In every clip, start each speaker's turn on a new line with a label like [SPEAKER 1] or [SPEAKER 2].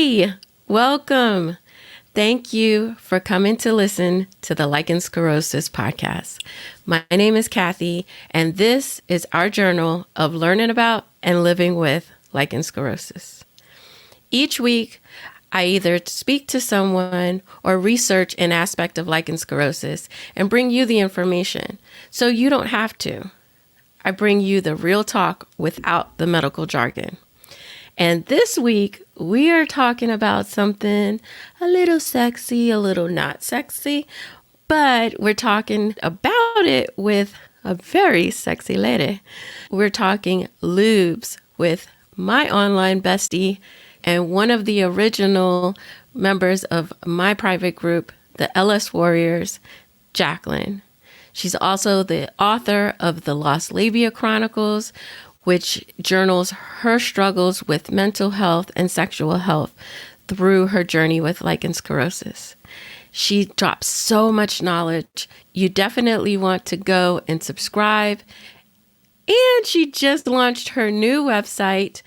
[SPEAKER 1] Hey, welcome. Thank you for coming to listen to the Lichen Sclerosus podcast. My name is Kathy, and this is our journal of learning about and living with lichen sclerosus. Each week, I either speak to someone or research an aspect of lichen sclerosus and bring you the information so you don't have to. I bring you the real talk without the medical jargon. And this week, we are talking about something a little sexy, a little not sexy, but we're talking about it with a very sexy lady. We're talking lubes with my online bestie and one of the original members of my private group, the LS Warriors, Jacqueline. She's also the author of the Lost Labia Chronicles, which journals her struggles with mental health and sexual health through her journey with lichen sclerosus. She drops so much knowledge. You definitely want to go and subscribe. And she just launched her new website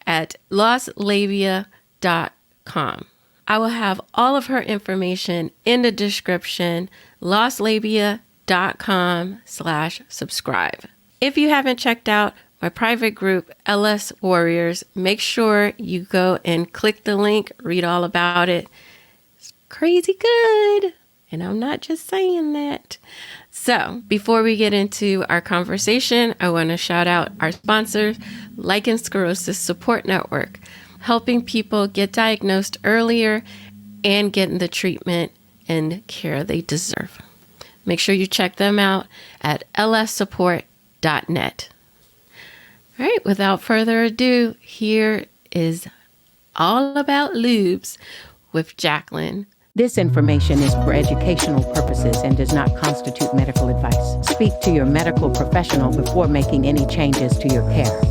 [SPEAKER 1] at lostlabia.com. I will have all of her information in the description, lostlabia.com/subscribe. If you haven't checked out my private group, LS Warriors, make sure you go and click the link, read all about it. It's crazy good. And I'm not just saying that. So before we get into our conversation, I want to shout out our sponsor, Lichen Sclerosus Support Network, helping people get diagnosed earlier and getting the treatment and care they deserve. Make sure you check them out at lssupport.net. All right, without further ado, here is All About Lubes with Jacqueline.
[SPEAKER 2] This information is for educational purposes and does not constitute medical advice. Speak to your medical professional before making any changes to your care.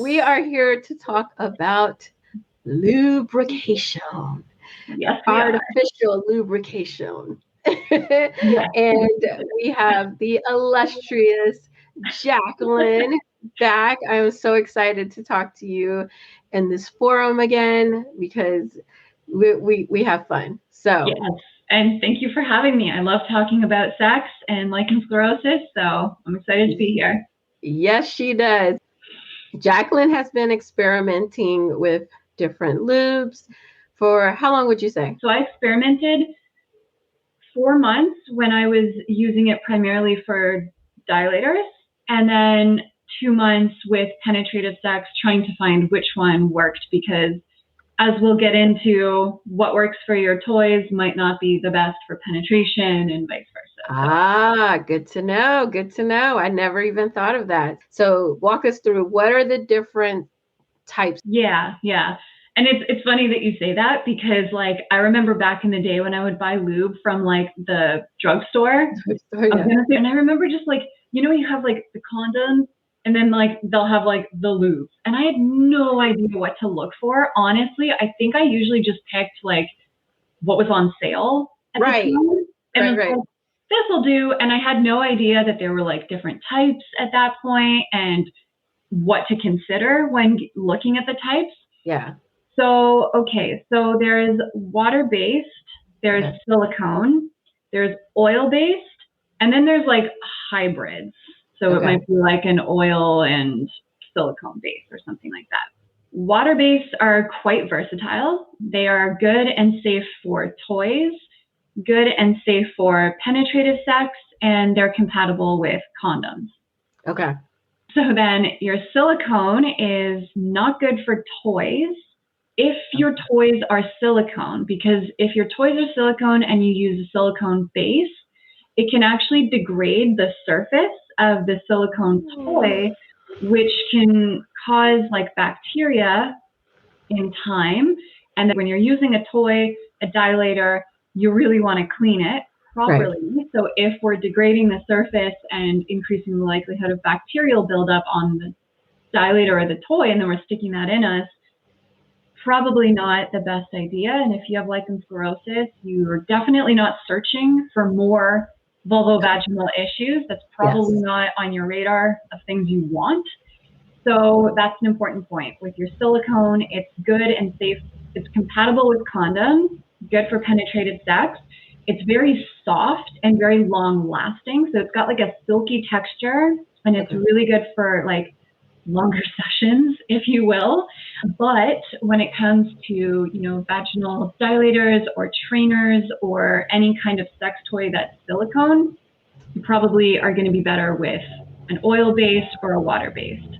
[SPEAKER 1] We are here to talk about lubrication.
[SPEAKER 3] Yes,
[SPEAKER 1] artificial lubrication. Yes. And we have the illustrious Jacqueline back. I am so excited to talk to you in this forum again because we have fun. So
[SPEAKER 3] yes, and thank you for having me. I love talking about sex and lichen sclerosus, so I'm excited to be here.
[SPEAKER 1] Yes, she does. Jacqueline has been experimenting with different lubes for how long would you say?
[SPEAKER 3] So I experimented 4 months when I was using it primarily for dilators, and then 2 months with penetrative sex, trying to find which one worked, because as we'll get into, what works for your toys might not be the best for penetration and vice versa.
[SPEAKER 1] Ah, good to know. Good to know. I never even thought of that. So walk us through, what are the different types?
[SPEAKER 3] Yeah. And it's funny that you say that, because like I remember back in the day when I would buy lube from like the drugstore. And I remember just like, you have like the condoms, and then like they'll have like the lube, and I had no idea what to look for. Honestly, I think I usually just picked like what was on sale at the time. And
[SPEAKER 1] right.
[SPEAKER 3] This will do. And I had no idea that there were like different types at that point and what to consider when looking at the types.
[SPEAKER 1] Yeah.
[SPEAKER 3] So, okay. So there's water-based, there's silicone, there's oil-based, and then there's like hybrids. So it might be like an oil and silicone base or something like that. Water-based are quite versatile. They are good and safe for toys, good and safe for penetrative sex, and they're compatible with condoms.
[SPEAKER 1] Okay.
[SPEAKER 3] So then your silicone is not good for toys if your toys are silicone, because if your toys are silicone and you use a silicone base, it can actually degrade the surface of the silicone toy, which can cause like bacteria in time. And then when you're using a toy, a dilator, you really want to clean it properly. Right. So if we're degrading the surface and increasing the likelihood of bacterial buildup on the dilator or the toy, and then we're sticking that in us, probably not the best idea. And if you have lichen sclerosus, you're definitely not searching for more vulvovaginal issues. That's probably not on your radar of things you want. So that's an important point. With your silicone, it's good and safe. It's compatible with condoms, good for penetrative sex. It's very soft and very long lasting. So it's got like a silky texture, and it's really good for like longer sessions, if you will. But when it comes to, vaginal dilators or trainers or any kind of sex toy that's silicone, you probably are going to be better with an oil-based or a water-based.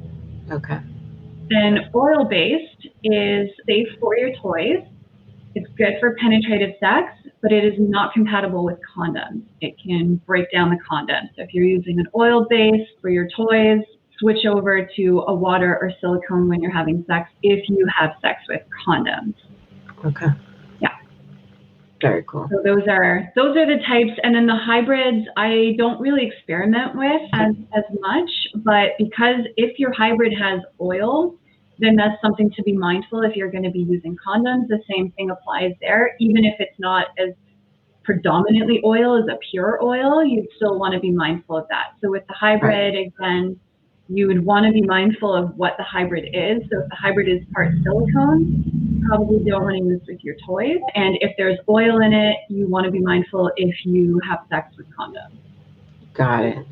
[SPEAKER 1] Okay.
[SPEAKER 3] Then oil-based is safe for your toys. It's good for penetrative sex, but it is not compatible with condoms. It can break down the condom. So if you're using an oil base for your toys, switch over to a water or silicone when you're having sex if you have sex with condoms.
[SPEAKER 1] Okay.
[SPEAKER 3] Yeah.
[SPEAKER 1] Very cool.
[SPEAKER 3] So those are the types. And then the hybrids, I don't really experiment with as much, but because if your hybrid has oil, then that's something to be mindful if you're going to be using condoms. The same thing applies there. Even if it's not as predominantly oil as a pure oil, you'd still want to be mindful of that. So with the hybrid, again, you would want to be mindful of what the hybrid is. So if the hybrid is part silicone, you probably don't want to use with your toys. And if there's oil in it, you want to be mindful if you have sex with condoms.
[SPEAKER 1] Got it.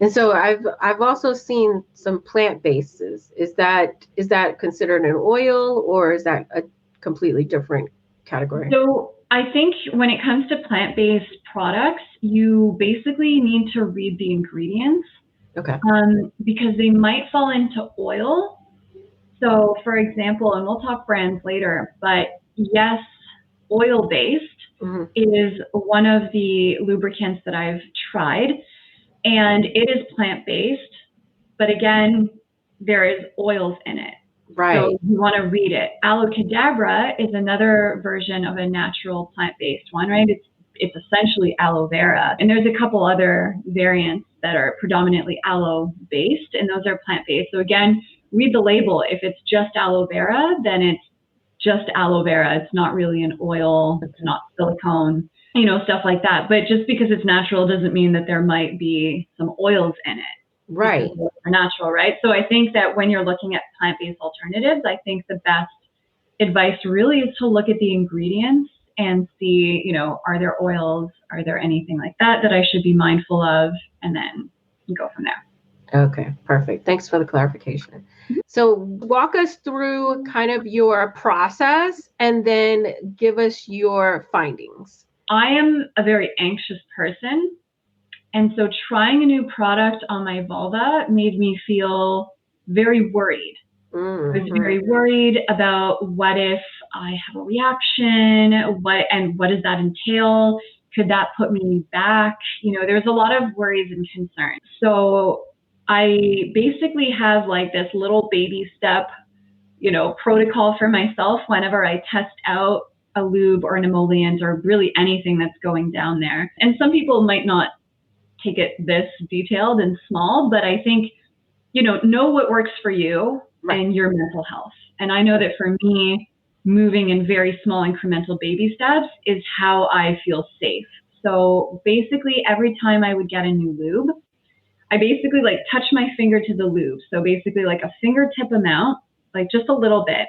[SPEAKER 1] And so I've also seen some plant-based. Is that considered an oil, or is that a completely different category?
[SPEAKER 3] So I think when it comes to plant-based products, you basically need to read the ingredients.
[SPEAKER 1] Okay.
[SPEAKER 3] Because they might fall into oil. So for example, and we'll talk brands later, but yes, oil-based is one of the lubricants that I've tried. And it is plant-based, but again, there is oils in it.
[SPEAKER 1] Right.
[SPEAKER 3] So you want to read it. Aloe Cadabra is another version of a natural plant-based one, right? It's essentially aloe vera. And there's a couple other variants that are predominantly aloe-based, and those are plant-based. So again, read the label. If it's just aloe vera, then it's just aloe vera. It's not really an oil. It's not silicone. Stuff like that. But just because it's natural doesn't mean that there might be some oils in it.
[SPEAKER 1] Right.
[SPEAKER 3] They're natural, right? So I think that when you're looking at plant-based alternatives, I think the best advice really is to look at the ingredients and see, are there oils? Are there anything like that I should be mindful of? And then go from there.
[SPEAKER 1] Okay, perfect. Thanks for the clarification. So walk us through kind of your process and then give us your findings.
[SPEAKER 3] I am a very anxious person. And so trying a new product on my vulva made me feel very worried. I was very worried about what if I have a reaction, what does that entail? Could that put me back? There's a lot of worries and concerns. So I basically have like this little baby step, protocol for myself whenever I test out a lube or an emollient or really anything that's going down there. And some people might not take it this detailed and small, but I think, know what works for you and your mental health. And I know that for me, moving in very small incremental baby steps is how I feel safe. So basically every time I would get a new lube, I basically like touch my finger to the lube. So basically like a fingertip amount, like just a little bit.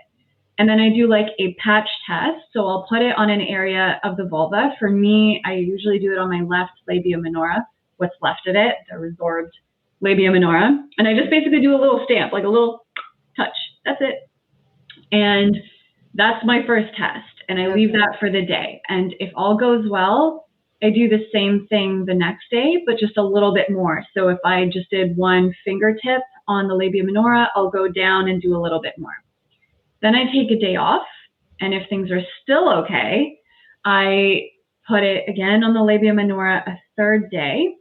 [SPEAKER 3] And then I do like a patch test. So I'll put it on an area of the vulva. For me, I usually do it on my left labia minora, what's left of it, the resorbed labia minora. And I just basically do a little stamp, like a little touch. That's it. And that's my first test. And I leave that for the day. And if all goes well, I do the same thing the next day, but just a little bit more. So if I just did one fingertip on the labia minora, I'll go down and do a little bit more. Then I take a day off, and if things are still okay, I put it again on the labia minora a third day,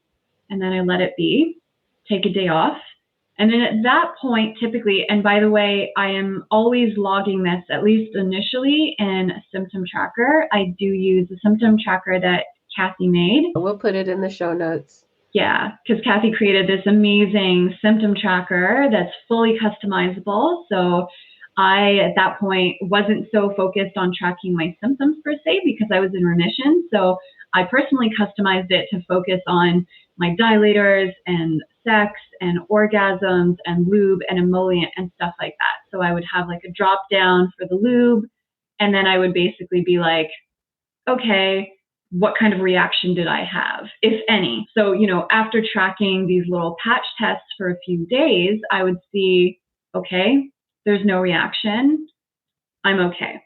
[SPEAKER 3] and then I let it be, take a day off. And then at that point, typically, and by the way, I am always logging this, at least initially, in a symptom tracker. I do use a symptom tracker that Kathy made.
[SPEAKER 1] We'll put it in the show notes.
[SPEAKER 3] Yeah, because Kathy created this amazing symptom tracker that's fully customizable. So I, at that point, wasn't so focused on tracking my symptoms per se because I was in remission. So I personally customized it to focus on my dilators and sex and orgasms and lube and emollient and stuff like that. So I would have like a drop down for the lube, and then I would basically be like, okay, what kind of reaction did I have, if any? So, after tracking these little patch tests for a few days, I would see, okay, there's no reaction. I'm okay.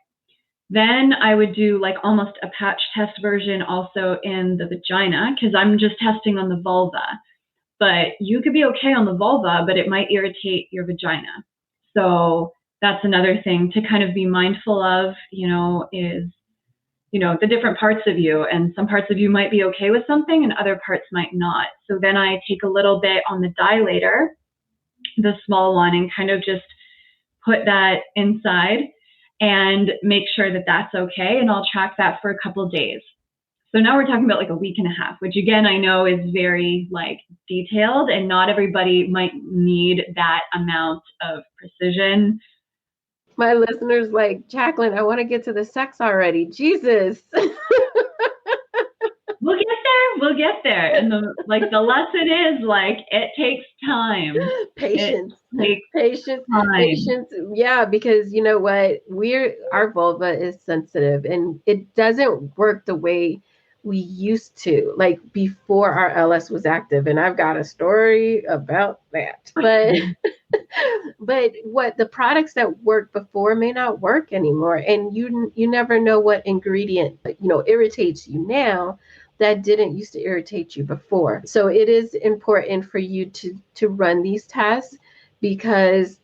[SPEAKER 3] Then I would do like almost a patch test version also in the vagina, because I'm just testing on the vulva. But you could be okay on the vulva, but it might irritate your vagina. So that's another thing to kind of be mindful of, is, the different parts of you. And some parts of you might be okay with something and other parts might not. So then I take a little bit on the dilator, the small one, and kind of just put that inside and make sure that that's okay. And I'll track that for a couple of days. So now we're talking about like a week and a half, which again, I know is very like detailed, and not everybody might need that amount of precision.
[SPEAKER 4] My listeners like, Jacqueline, I want to get to the sex already. Jesus.
[SPEAKER 3] We'll get there. And the lesson is like, it takes time.
[SPEAKER 4] Patience.
[SPEAKER 3] Patience.
[SPEAKER 4] Yeah, because you know what? Our vulva is sensitive and it doesn't work the way we used to, like before our LS was active. And I've got a story about that. But what the products that worked before may not work anymore. And you never know what ingredient, irritates you now that didn't used to irritate you before. So it is important for you to run these tests, because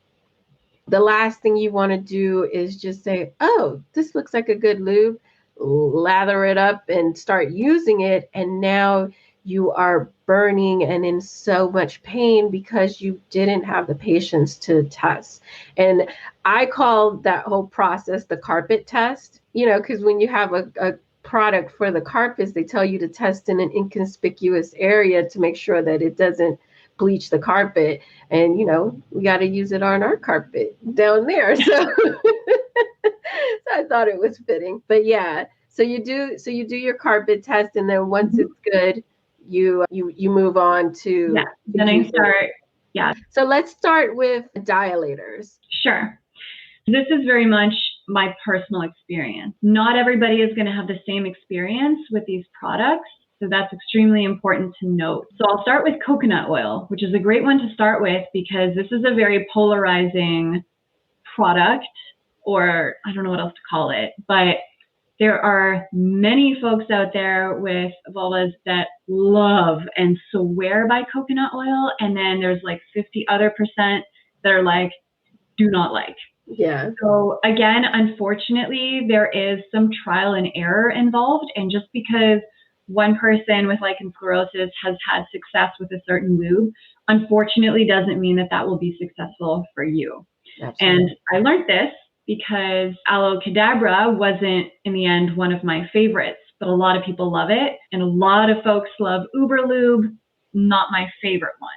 [SPEAKER 4] the last thing you want to do is just say, oh, this looks like a good lube, lather it up and start using it. And now you are burning and in so much pain because you didn't have the patience to test. And I call that whole process the carpet test, because when you have a product for the carpets, they tell you to test in an inconspicuous area to make sure that it doesn't bleach the carpet. And, we got to use it on our carpet down there. So, so I thought it was fitting. But yeah, so you do your carpet test, and then once it's good, you move on to.
[SPEAKER 3] Yeah. Then I start. Yeah.
[SPEAKER 4] So let's start with dilators.
[SPEAKER 3] Sure. This is very much my personal experience. Not everybody is going to have the same experience with these products. So that's extremely important to note. So I'll start with coconut oil, which is a great one to start with because this is a very polarizing product, or I don't know what else to call it, but there are many folks out there with vulvas that love and swear by coconut oil. And then there's like 50 other percent that are like, do not like.
[SPEAKER 4] Yeah.
[SPEAKER 3] So again, unfortunately, there is some trial and error involved. And just because one person with lichen sclerosus has had success with a certain lube, unfortunately doesn't mean that that will be successful for you. Absolutely. And I learned this because aloe cadabra wasn't in the end one of my favorites, but a lot of people love it. And a lot of folks love Uber Lube, not my favorite one.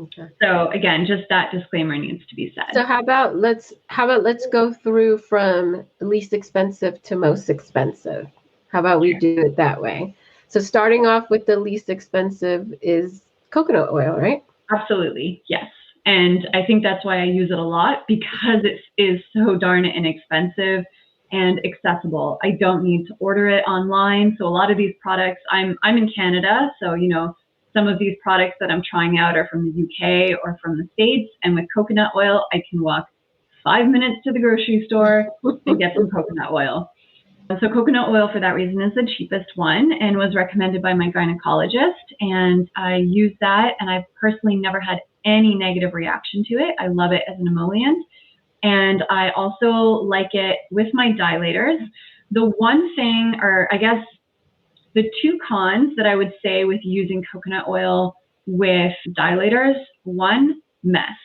[SPEAKER 3] Okay. So again, just that disclaimer needs to be said.
[SPEAKER 4] So how about let's go through from least expensive to most expensive. How about we do it that way? So starting off with the least expensive is coconut oil, right?
[SPEAKER 3] Absolutely, yes. And I think that's why I use it a lot, because it is so darn inexpensive and accessible. I don't need to order it online. So a lot of these products, I'm in Canada, so some of these products that I'm trying out are from the UK or from the States. And with coconut oil, I can walk 5 minutes to the grocery store and get some coconut oil. So coconut oil, for that reason, is the cheapest one and was recommended by my gynecologist. And I use that, and I've personally never had any negative reaction to it. I love it as an emollient. And I also like it with my dilators. The one thing, or I guess the two cons that I would say with using coconut oil with dilators, one, mess.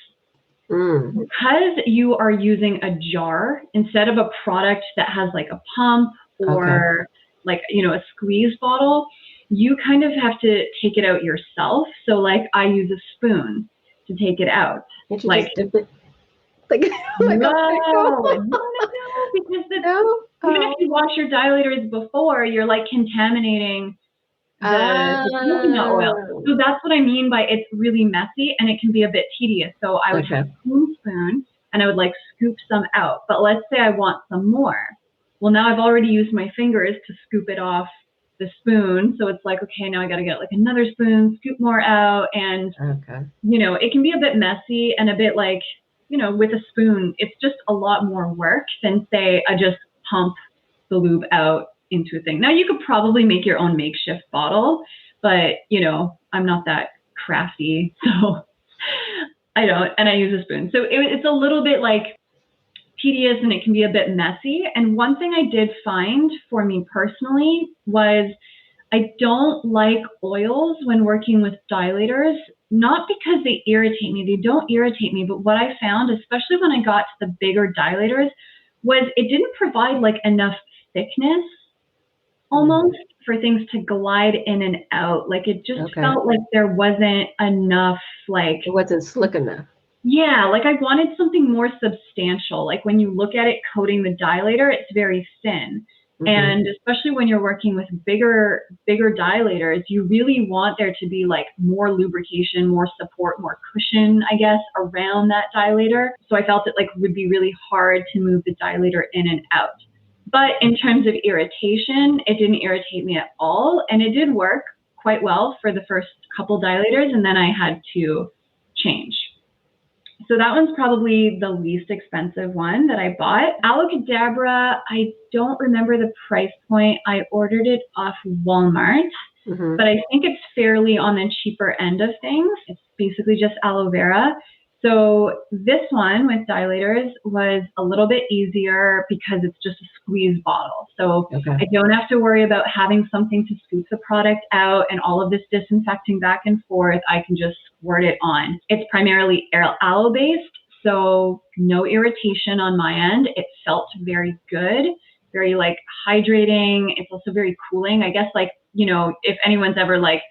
[SPEAKER 3] Because you are using a jar instead of a product that has like a pump or like, a squeeze bottle, you kind of have to take it out yourself. So like I use a spoon to take it out.
[SPEAKER 4] Like, dip it? Like,
[SPEAKER 3] no, because even if you wash your dilators before, you're like contaminating the coconut oil.
[SPEAKER 4] Oh,
[SPEAKER 3] So that's what I mean by it's really messy and it can be a bit tedious. So I would have a spoon and I would like scoop some out. But let's say I want some more. Well, now I've already used my fingers to scoop it off the spoon. So it's like, okay, now I got to get like another spoon, scoop more out. And, you know, it can be a bit messy and a bit like, you know, with a spoon, it's just a lot more work than say I just pump the lube out into a thing. Now you could probably make your own makeshift bottle, but you know, I'm not that crafty, so I don't, and I use a spoon. So it's a little bit like tedious and it can be a bit messy. And one thing I did find for me personally was I don't like oils when working with dilators, not because they irritate me. They don't irritate me, but what I found, especially when I got to the bigger dilators, was it didn't provide like enough thickness almost for things to glide in and out. Like it just felt like there wasn't enough, like
[SPEAKER 4] it wasn't slick enough.
[SPEAKER 3] Yeah, like I wanted something more substantial. Like when you look at it coating the dilator, it's very thin. And especially when you're working with bigger dilators, you really want there to be like more lubrication, more support, more cushion, I guess, around that dilator. So I felt it like would be really hard to move the dilator in and out. But in terms of irritation, it didn't irritate me at all. And it did work quite well for the first couple dilators. And then I had to change. So that one's probably the least expensive one that I bought. Alocadabra, I don't remember the price point. I ordered it off Walmart, but I think it's fairly on the cheaper end of things. It's basically just aloe vera. So this one with dilators was a little bit easier because it's just a squeeze bottle. So I don't have to worry about having something to scoop the product out and all of this disinfecting back and forth. I can just squirt it on. It's primarily aloe based, so no irritation on my end. It felt very good, very like hydrating. It's also very cooling. I guess like, you know, if anyone's ever like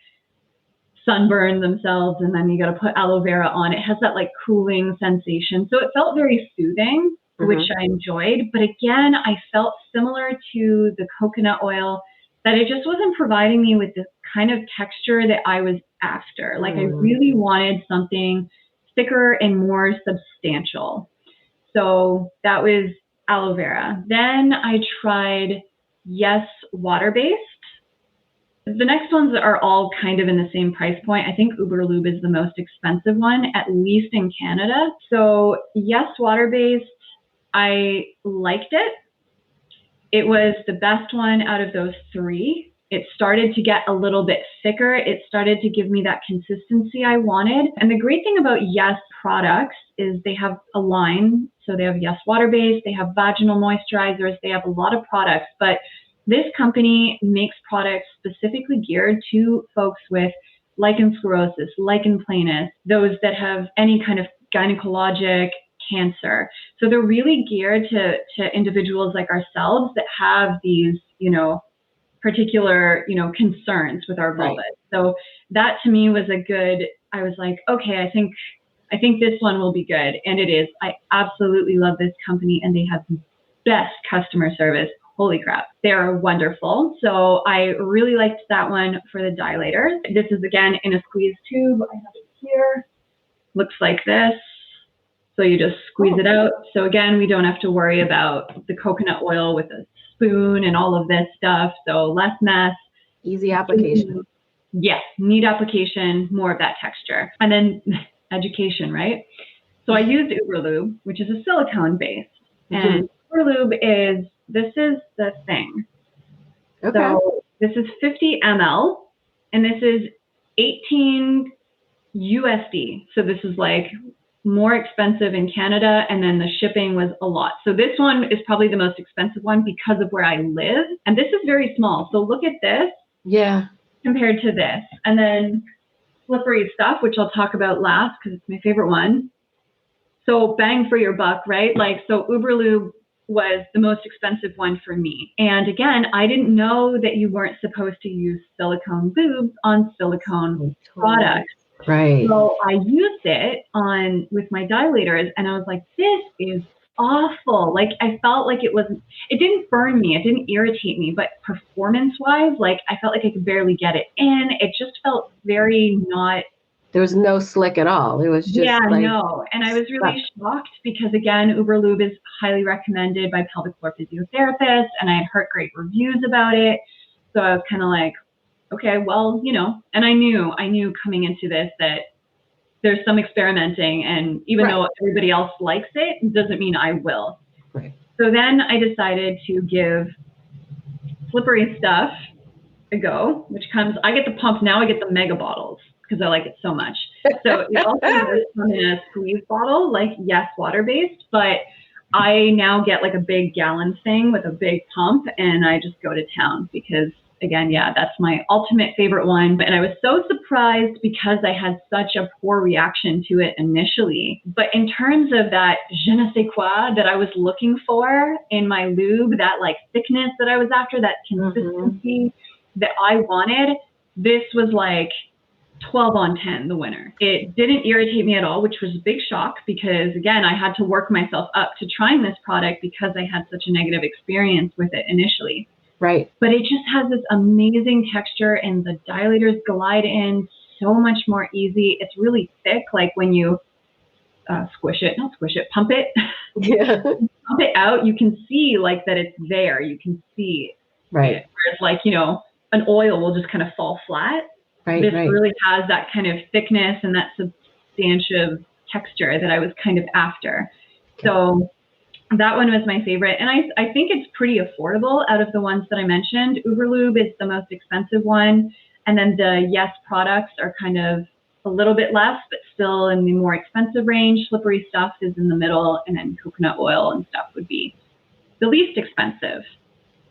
[SPEAKER 3] sunburn themselves and then you got to put aloe vera on, it has that like cooling sensation. So it felt very soothing, which I enjoyed. But again, I felt similar to the coconut oil that it just wasn't providing me with the kind of texture that I was after. Like I really wanted something thicker and more substantial. So that was aloe vera. Then I tried Yes water-based. The next ones are all kind of in the same price point. I think Uber Lube is the most expensive one, at least in Canada. So Yes water-based, I liked it. It was the best one out of those three. It started to get a little bit thicker. It started to give me that consistency I wanted. And the great thing about Yes products is they have a line. So they have Yes water-based, they have vaginal moisturizers, they have a lot of products, but this company makes products specifically geared to folks with lichen sclerosus, lichen planus, those that have any kind of gynecologic cancer. So they're really geared to individuals like ourselves that have these, you know, particular, you know, concerns with our vulvas. So that to me was a good, I was like, okay, I think this one will be good. And it is. I absolutely love this company and they have the best customer service. Holy crap, they are wonderful. So I really liked that one for the dilator. This is again in a squeeze tube. I have it here. Looks like this. So you just squeeze it out. So again, we don't have to worry about the coconut oil with a spoon and all of this stuff. So less mess.
[SPEAKER 4] Easy application.
[SPEAKER 3] Yes, neat application, more of that texture. And then education, right? So I used Uber Lube, which is a silicone base. And Uber Lube this is the thing. So this is 50 ml and this is 18 USD. So this is like more expensive in Canada, and then the shipping was a lot. So this one is probably the most expensive one because of where I live. And this is very small. So look at this.
[SPEAKER 4] Yeah.
[SPEAKER 3] Compared to this. And then slippery stuff, which I'll talk about last because it's my favorite one. So bang for your buck, right? Like, so Uber Lube was the most expensive one for me. And again, I didn't know that you weren't supposed to use silicone lubes on silicone products.
[SPEAKER 4] Right.
[SPEAKER 3] So I used it with my dilators and I was like, this is awful. Like I felt like it didn't burn me, it didn't irritate me, but performance wise, like I felt like I could barely get it in. It just felt very not.
[SPEAKER 4] There was no slick at all. It was just
[SPEAKER 3] Yeah,
[SPEAKER 4] like
[SPEAKER 3] no. And I was
[SPEAKER 4] stuck.
[SPEAKER 3] really shocked because again, Uber Lube is highly recommended by pelvic floor physiotherapists and I had heard great reviews about it. So I was kind of like, okay, well, and I knew coming into this that there's some experimenting, and even though everybody else likes it, doesn't mean I will.
[SPEAKER 4] Right.
[SPEAKER 3] So then I decided to give Slippery Stuff a go, which I get the pump now, I get the mega bottles because I like it so much. So it also does come in a squeeze bottle, like yes, water-based, but I now get like a big gallon thing with a big pump and I just go to town because again, yeah, that's my ultimate favorite one. And I was so surprised because I had such a poor reaction to it initially. But in terms of that je ne sais quoi that I was looking for in my lube, that like thickness that I was after, that consistency that I wanted, this was like 12 on 10, the winner. It didn't irritate me at all, which was a big shock because again, I had to work myself up to trying this product because I had such a negative experience with it initially.
[SPEAKER 4] Right.
[SPEAKER 3] But it just has this amazing texture and the dilators glide in so much more easy. It's really thick, like when you pump it.
[SPEAKER 4] Yeah.
[SPEAKER 3] Pump it out, you can see like that it's there. You can see
[SPEAKER 4] right.
[SPEAKER 3] it. Whereas like, an oil will just kind of fall flat.
[SPEAKER 4] Right.
[SPEAKER 3] This
[SPEAKER 4] right.
[SPEAKER 3] really has that kind of thickness and that substantive texture that I was kind of after. Okay. So that one was my favorite. And I think it's pretty affordable out of the ones that I mentioned. Uberlube is the most expensive one. And then the Yes products are kind of a little bit less, but still in the more expensive range. Slippery Stuff is in the middle. And then coconut oil and stuff would be the least expensive.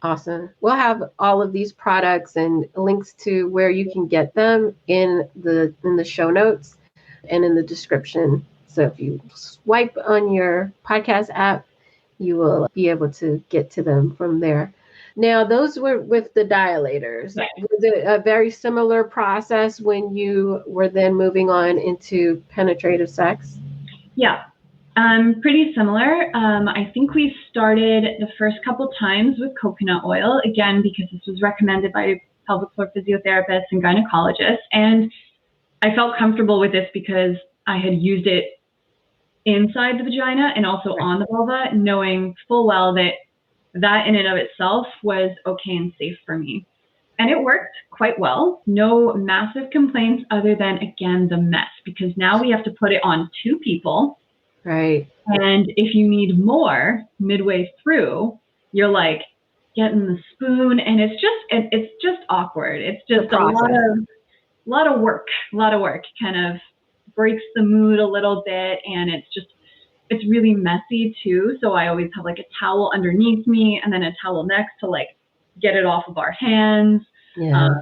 [SPEAKER 4] Awesome. We'll have all of these products and links to where you can get them in the show notes and in the description. So if you swipe on your podcast app, you will be able to get to them from there. Now, those were with the dilators.
[SPEAKER 3] Right.
[SPEAKER 4] Was it a very similar process when you were then moving on into penetrative sex?
[SPEAKER 3] Yeah, pretty similar. I think we started the first couple times with coconut oil, again, because this was recommended by pelvic floor physiotherapists and gynecologists. And I felt comfortable with this because I had used it inside the vagina and also on the vulva, knowing full well that in and of itself was okay and safe for me. And it worked quite well. No massive complaints other than, again, the mess, because now we have to put it on 2 people.
[SPEAKER 4] Right.
[SPEAKER 3] And if you need more midway through, you're like getting the spoon and it's just awkward. It's just a lot of work, kind of breaks the mood a little bit, and it's really messy too. So I always have like a towel underneath me and then a towel next to like get it off of our hands.
[SPEAKER 4] Yeah.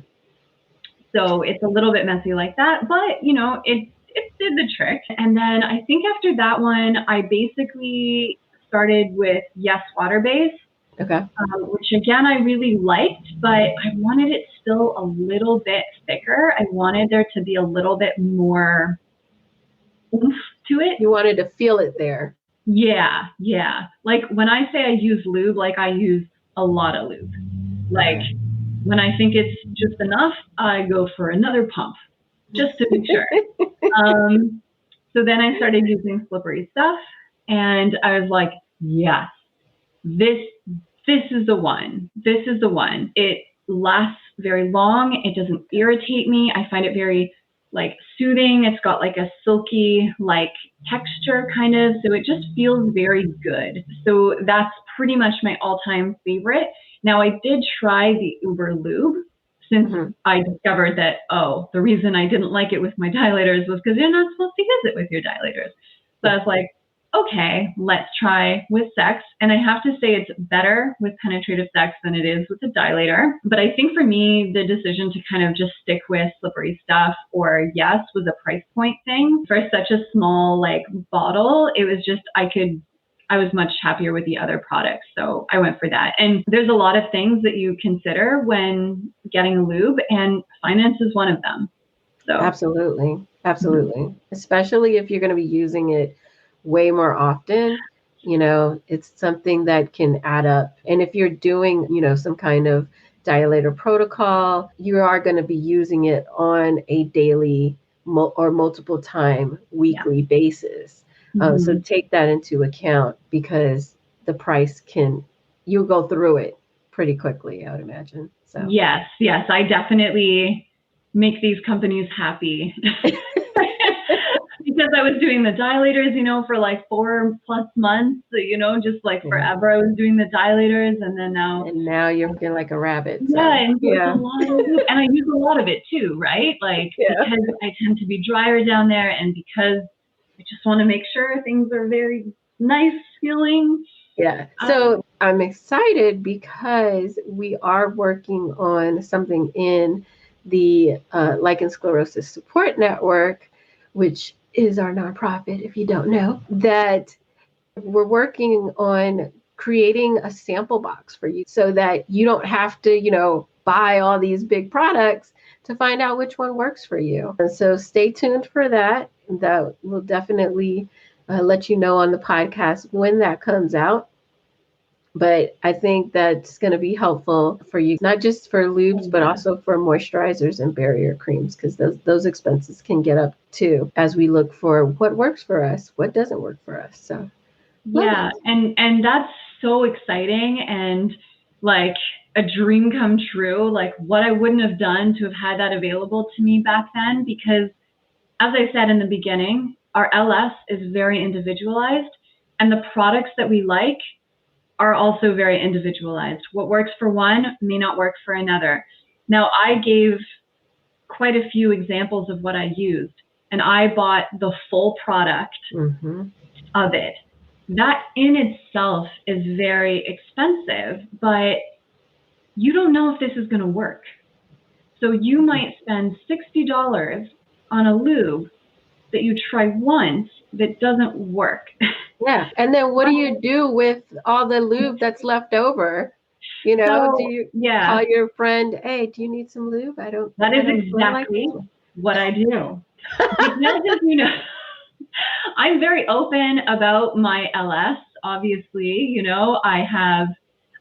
[SPEAKER 3] So it's a little bit messy like that, but it did the trick. And then I think after that one, I basically started with Yes water-based.
[SPEAKER 4] Okay.
[SPEAKER 3] Which again, I really liked, but I wanted it still a little bit thicker. I wanted there to be a little bit more oomph to it.
[SPEAKER 4] You wanted to feel it there.
[SPEAKER 3] Yeah. Like when I say I use lube, like I use a lot of lube. Like when I think it's just enough, I go for another pump just to be sure. So then I started using Slippery Stuff, and I was like, yes, this is the one. This is the one. It lasts very long. It doesn't irritate me. I find it very like soothing. It's got like a silky like texture kind of, so it just feels very good. So that's pretty much my all-time favorite. Now I did try the Uber Lube since I discovered that, the reason I didn't like it with my dilators was because you're not supposed to use it with your dilators. So I was like, okay, let's try with sex. And I have to say it's better with penetrative sex than it is with a dilator. But I think for me, the decision to kind of just stick with Slippery Stuff or Yes was a price point thing. For such a small like bottle, it was just, I was much happier with the other products. So I went for that. And there's a lot of things that you consider when getting a lube, and finance is one of them. So
[SPEAKER 4] Absolutely. Especially if you're going to be using it way more often. It's something that can add up. And if you're doing, some kind of dilator protocol, you are going to be using it on a daily or multiple time weekly basis. So take that into account, because the price you'll go through it pretty quickly, I would imagine. So
[SPEAKER 3] yes, I definitely make these companies happy. Because I was doing the dilators, for like 4+ months, just like forever I was doing the dilators, and then
[SPEAKER 4] now you're feeling like a rabbit. So.
[SPEAKER 3] Yeah, and and I use a lot of it too, right? Like because I tend to be drier down there, and because I just want to make sure things are very nice feeling.
[SPEAKER 4] Yeah. So I'm excited because we are working on something in the Lichen Sclerosus Support Network, which is our nonprofit, if you don't know, that we're working on creating a sample box for you so that you don't have to, buy all these big products to find out which one works for you. And so stay tuned for that. That will definitely let you know on the podcast when that comes out. But I think that's going to be helpful for you, not just for lubes, but also for moisturizers and barrier creams, because those expenses can get up too as we look for what works for us, what doesn't work for us. So
[SPEAKER 3] yeah, and that's so exciting and like a dream come true, like what I wouldn't have done to have had that available to me back then, because as I said in the beginning, our LS is very individualized, and the products that we like are also very individualized. What works for one may not work for another. Now, I gave quite a few examples of what I used, and I bought the full product of it. That in itself is very expensive, but you don't know if this is going to work. So you might spend $60 on a lube that you try once that doesn't work.
[SPEAKER 4] Yeah. And then what do you do with all the lube that's left over? Do you call your friend, hey, do you need some lube?
[SPEAKER 3] That is exactly what I do. Because, I'm very open about my LS, obviously.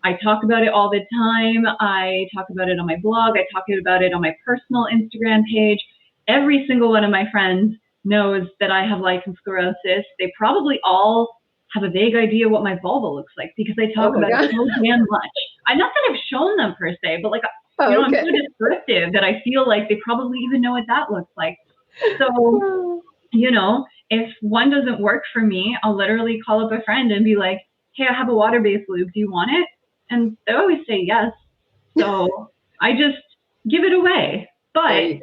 [SPEAKER 3] I talk about it all the time. I talk about it on my blog. I talk about it on my personal Instagram page. Every single one of my friends knows that I have lichen sclerosus. They probably all have a vague idea what my vulva looks like, because I talk about it so damn much. Not that I've shown them per se, but I'm so descriptive that I feel like they probably even know what that looks like. So, if one doesn't work for me, I'll literally call up a friend and be like, hey, I have a water-based lube. Do you want it? And they always say yes. So I just give it away. But,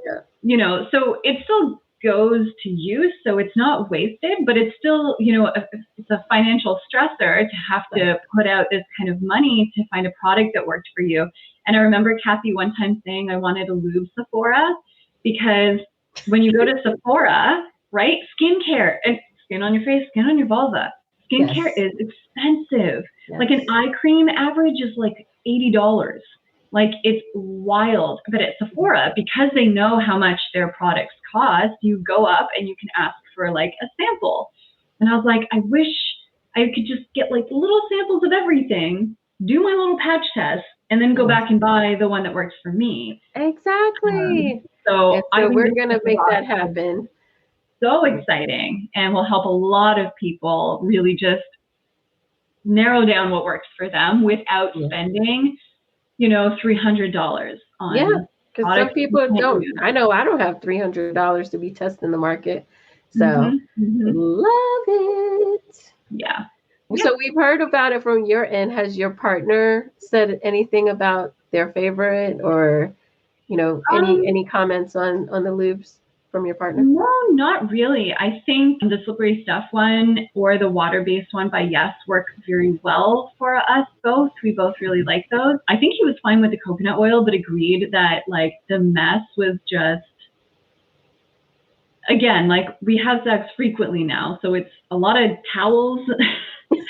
[SPEAKER 3] so it still goes to use, so it's not wasted, but it's still, it's a financial stressor to have to put out this kind of money to find a product that worked for you. And I remember Kathy one time saying I wanted a lube Sephora, because when you go to Sephora, right, skincare, and skin on your face, skin on your vulva, skincare is expensive. Like an eye cream average is like $80. Like, it's wild. But at Sephora, because they know how much their products cost, you go up and you can ask for like a sample. And I was like, I wish I could just get like little samples of everything, do my little patch test, and then go back and buy the one that works for me.
[SPEAKER 4] Exactly.
[SPEAKER 3] So
[SPEAKER 4] we're going to make that happen.
[SPEAKER 3] So exciting, and will help a lot of people really just narrow down what works for them without spending, $300 on.
[SPEAKER 4] Yeah, because some people don't. I know I don't have $300 to be testing the market. So love it.
[SPEAKER 3] Yeah.
[SPEAKER 4] So we've heard about it from your end. Has your partner said anything about their favorite, or any comments on the lubes from your partner?
[SPEAKER 3] No, not really. I think the Slippery Stuff one or the water-based one by Yes work very well for us both. We both really like those. I think he was fine with the coconut oil, but agreed that like the mess was just, again, like we have sex frequently now, so it's a lot of towels. We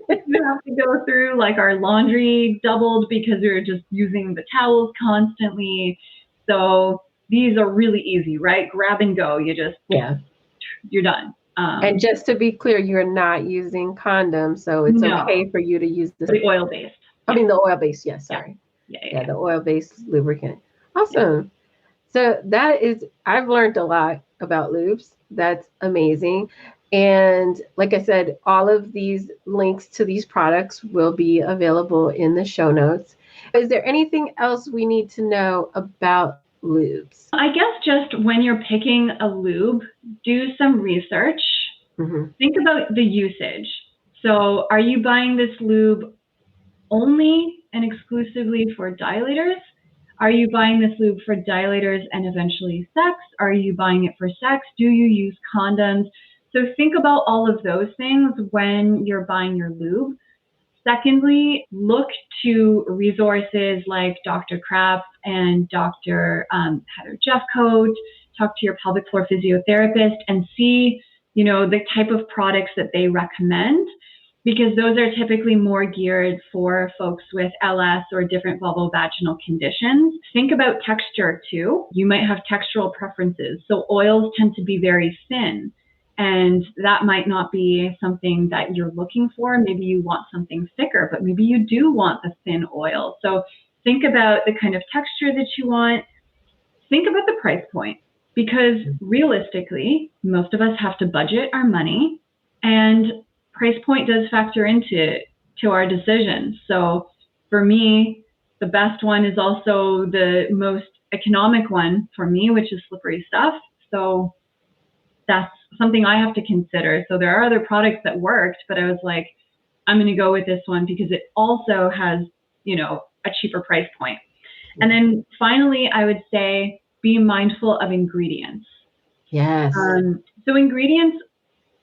[SPEAKER 3] have to go through, like our laundry doubled because we were just using the towels constantly. So these are really easy, right? Grab and go. You just, you're done.
[SPEAKER 4] And just to be clear, you're not using condoms, so it's
[SPEAKER 3] No.
[SPEAKER 4] okay for you to use
[SPEAKER 3] The oil-based.
[SPEAKER 4] I mean, the oil-based, yes,
[SPEAKER 3] Yeah.
[SPEAKER 4] sorry.
[SPEAKER 3] Yeah.
[SPEAKER 4] The oil-based lubricant. Awesome. So I've learned a lot about lubes. That's amazing. And like I said, all of these links to these products will be available in the show notes. Is there anything else we need to know about lubes?
[SPEAKER 3] I guess just when you're picking a lube, do some research.
[SPEAKER 4] Mm-hmm.
[SPEAKER 3] Think about the usage. So are you buying this lube only and exclusively for dilators? Are you buying this lube for dilators and eventually sex? Are you buying it for sex? Do you use condoms? So think about all of those things when you're buying your lube. Secondly, look to resources like Dr. Kraft and Dr. Heather Jeffcoat. Talk to your pelvic floor physiotherapist and see, the type of products that they recommend, because those are typically more geared for folks with LS or different vulvovaginal conditions. Think about texture too. You might have textural preferences. So oils tend to be very thin, and that might not be something that you're looking for. Maybe you want something thicker, but maybe you do want the thin oil. So think about the kind of texture that you want. Think about the price point, because realistically, most of us have to budget our money, and price point does factor into our decisions. So for me, the best one is also the most economic one for me, which is Slippery Stuff. So that's something I have to consider. So there are other products that worked, but I was like, I'm going to go with this one because it also has, a cheaper price point. And then finally, I would say be mindful of ingredients.
[SPEAKER 4] Yes.
[SPEAKER 3] So ingredients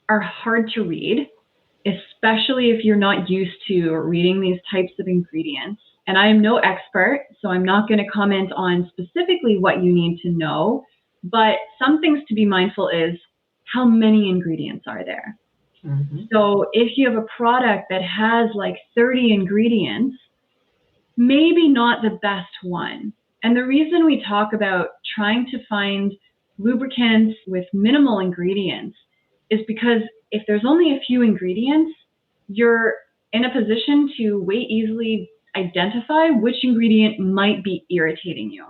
[SPEAKER 3] are hard to read, especially if you're not used to reading these types of ingredients. And I am no expert, so I'm not going to comment on specifically what you need to know. But some things to be mindful is how many ingredients are there. Mm-hmm. So if you have a product that has like 30 ingredients, maybe not the best one. And the reason we talk about trying to find lubricants with minimal ingredients is because if there's only a few ingredients, you're in a position to way easily identify which ingredient might be irritating you.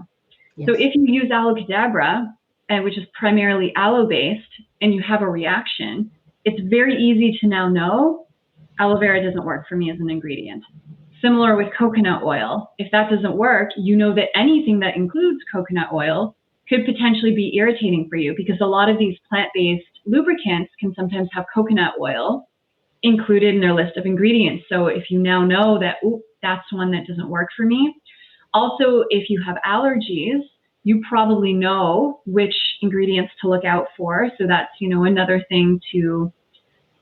[SPEAKER 3] Yes. So if you use aloe cadabra, which is primarily aloe-based, and you have a reaction, it's very easy to now know aloe vera doesn't work for me as an ingredient. Similar with coconut oil. If that doesn't work, you know that anything that includes coconut oil could potentially be irritating for you, because a lot of these plant-based lubricants can sometimes have coconut oil included in their list of ingredients. So if you now know that, that's one that doesn't work for me. Also, if you have allergies, you probably know which ingredients to look out for. So that's, another thing to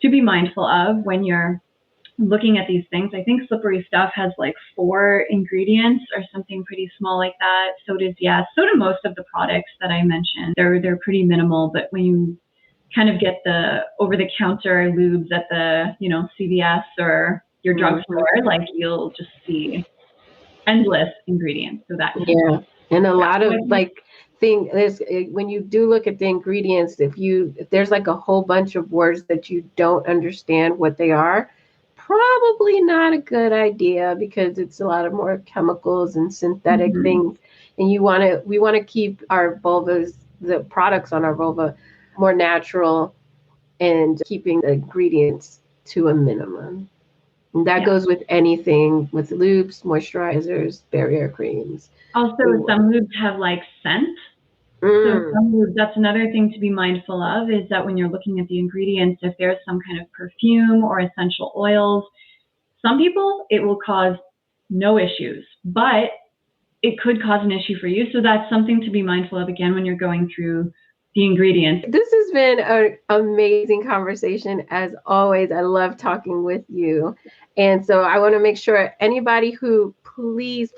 [SPEAKER 3] be mindful of when you're looking at these things. I think Slippery Stuff has like 4 ingredients or something pretty small like that. So do most of the products that I mentioned. They're pretty minimal, but when you kind of get the over-the-counter lubes at the, CVS or your drugstore, like you'll just see endless ingredients. So that
[SPEAKER 4] and a lot of thing is, when you do look at the ingredients, if there's like a whole bunch of words that you don't understand what they are, probably not a good idea, because it's a lot of more chemicals and synthetic things, and we want to keep our vulvas, the products on our vulva, more natural and keeping the ingredients to a minimum. And that goes with anything, with lubes, moisturizers, barrier creams.
[SPEAKER 3] Also, some lubes have like scent. So that's another thing to be mindful of, is that when you're looking at the ingredients, if there's some kind of perfume or essential oils, some people, it will cause no issues, but it could cause an issue for you. So that's something to be mindful of, again, when you're going through the ingredients.
[SPEAKER 4] This has been an amazing conversation, as always. I love talking with you. And so I want to make sure anybody who, please,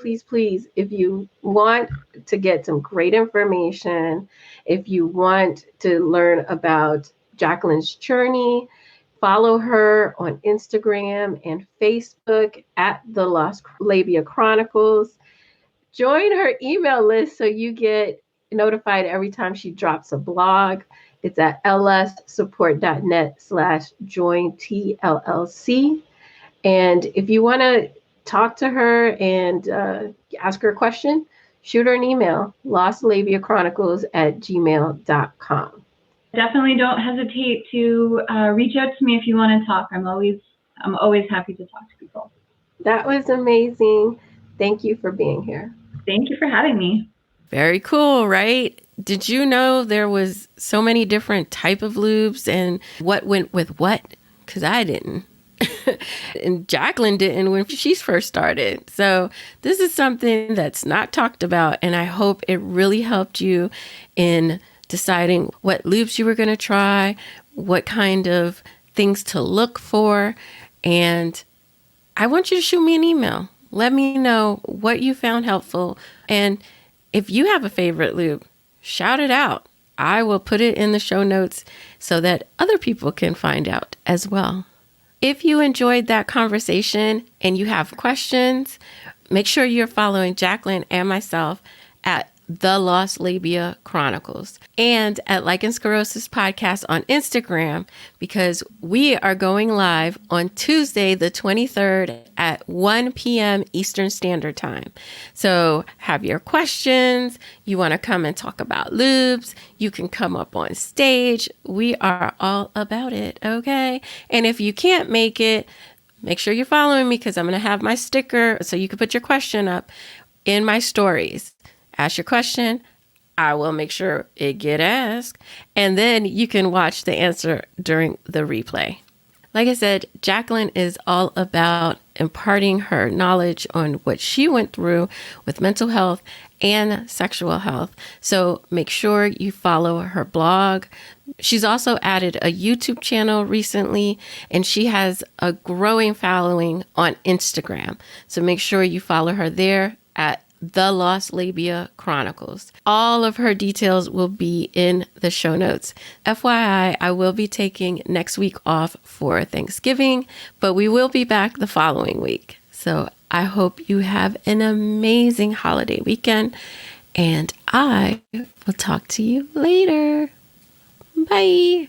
[SPEAKER 4] if you want to get some great information, if you want to learn about Jacqueline's journey, follow her on Instagram and Facebook at the Lost Labia Chronicles. Join her email list so you get notified every time she drops a blog. It's at lssupport.net/join TLLC. And if you want to talk to her and ask her a question, shoot her an email, lostlabiachronicles@gmail.com.
[SPEAKER 3] Definitely don't hesitate to reach out to me if you want to talk. I'm always happy to talk to people.
[SPEAKER 4] That was amazing. Thank you for being here.
[SPEAKER 3] Thank you for having me.
[SPEAKER 1] Very cool, right? Did you know there was so many different type of lubes and what went with what? Because I didn't. And Jacqueline didn't when she first started. So this is something that's not talked about, and I hope it really helped you in deciding what lubes you were going to try, what kind of things to look for. And I want you to shoot me an email. Let me know what you found helpful. And if you have a favorite lube, shout it out. I will put it in the show notes so that other people can find out as well. If you enjoyed that conversation and you have questions, make sure you're following Jacqueline and myself at The Lost Labia Chronicles and at Lichen Sclerosus Podcast on Instagram, because we are going live on Tuesday, the 23rd at 1 p.m. Eastern Standard Time. So have your questions. You want to come and talk about lubes, you can come up on stage. We are all about it, okay? And if you can't make it, make sure you're following me, because I'm going to have my sticker so you can put your question up in my stories. Ask your question. I will make sure it get asked. And then you can watch the answer during the replay. Like I said, Jacqueline is all about imparting her knowledge on what she went through with mental health and sexual health. So make sure you follow her blog. She's also added a YouTube channel recently, and she has a growing following on Instagram. So make sure you follow her there at The Lost Labia Chronicles. All of her details will be in the show notes. FYI, I will be taking next week off for Thanksgiving, but we will be back the following week. So I hope you have an amazing holiday weekend, and I will talk to you later. Bye.